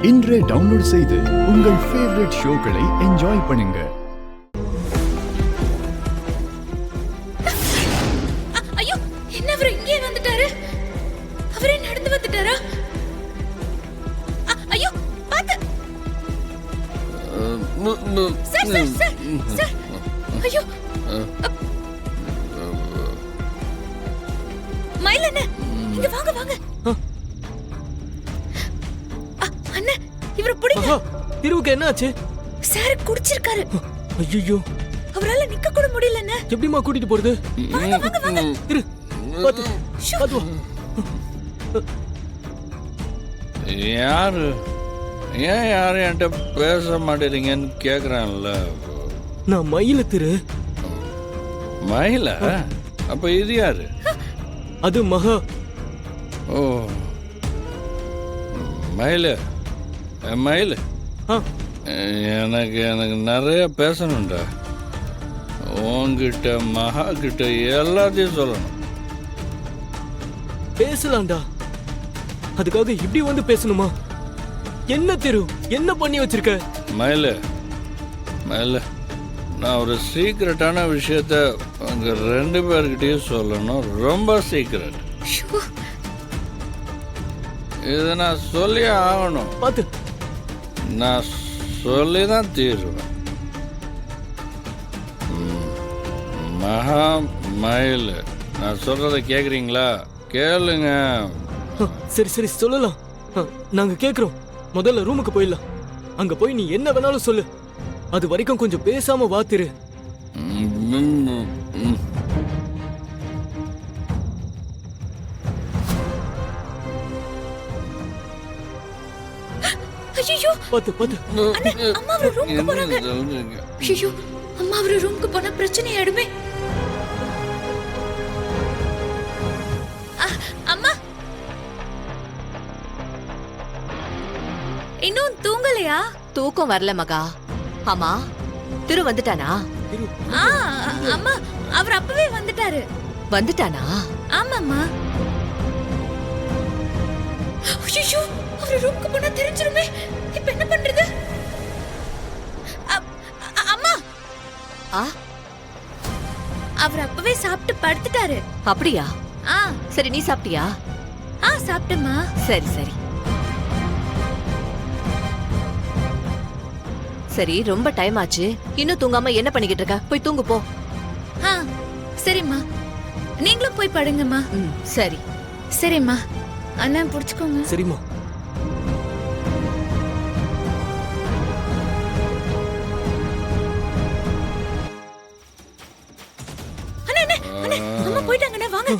இன்றே டவுன்லோட் செய்து உங்கள் ஃபேவரட் ஷோக்களை என்ஜாய் பண்ணுங்க. ஐயோ, என்ன அவர் இங்கே வந்துட்டாரு? அவரே நடந்து வந்துட்டாரா? ஐயோ, பாத்து. Sir sir sir sir. ஐயோ. மயிலண்ண, இங்க வாங்க வாங்க. அண்ணா, இவரை பிடிங்க. திருவுக்கு என்ன ஆச்சு? சார் குடிச்சிருக்காரு. ஐயோ, அவரால நிக்க கூட முடியலண்ணே. எப்படிமா கூட்டிட்டு போறது? வாங்க வாங்க வாங்க. இரு, பாத்து பாத்து வா. யாரு ஏன் யாரும் என்கிட்ட பேச மாட்டேறீங்கன்னு கேக்குறான்ல. நான் மயில திரு. மயில? அப்ப இது யாரு? அது மகா. ஓ, மயில மயில. எனக்கு எனக்கு நிறைய பேசணும்டா. உன்கிட்ட மகா கிட்ட எல்லாத்தையும் சொல்லணும். பேசலாம்டா, அதுக்காக இப்படி வந்து பேசணுமா? என்ன திரு, என்ன பண்ணி வச்சிருக்க? மயில மயில, நான் ஒரு சீக்கிரட்டான விஷயத்த உங்க ரெண்டு பேர்கிட்டயும் சொல்லணும். ரொம்ப சீக்கிரட். இதை நான் சொல்லி ஆகணும். பாத்து, நான் சொல்லி தான் தீருவேன். மகா மயில், நான் சொல்றத கேக்குறீங்களா? கேளுங்க. சரி சரி சொல்லலாம், நாங்க கேக்குறோம். முதல்ல ரூமுக்கு போயிடலாம். அங்க போய் நீ என்ன வேணாலும் சொல்லு. அது வரைக்கும் கொஞ்சம் பேசாம வாத்திரு. ஐயோ, பாத்து பாத்து. அம்மா அவரு ரூமுக்கு போறாங்க. ஐயோ, அம்மா அவரு ரூமுக்கு போனா பிரச்சனை ஆயிடுமே. அம்மா இன்னும் தூங்கலையா? தூக்கம் வரல மகா. ஆமா, திரு வந்துட்டானா? அம்மா, அவர் அப்பவே வந்துட்டாரு. வந்துட்டானா? ஆமாம்மா. ஐயோ, அவர் ரூமுக்கு போனா தெரிஞ்சிருமே. இப்ப என்ன பண்றது? அம்மா, அவர் அப்பவே சாப்பிட்டு படுத்துட்டாரு. அப்படியா? சரி, நீ சாப்பிட்டியா? சாப்பிட்டேம்மா. சரி சரி சரி, ரொம்ப டைம் ஆச்சு. இன்னும் தூங்காம என்ன பண்ணிக்கிட்டு இருக்க? போய் தூங்கு போ. சரிம்மா, நீங்களும் போய் படுங்கம்மா. சரி சரிம்மா. அண்ணா புடிச்சுக்கோங்க. சரிம்மா. அண்ணா அண்ணா, அம்மா போயிட்டாங்கண்ணா, வாங்க.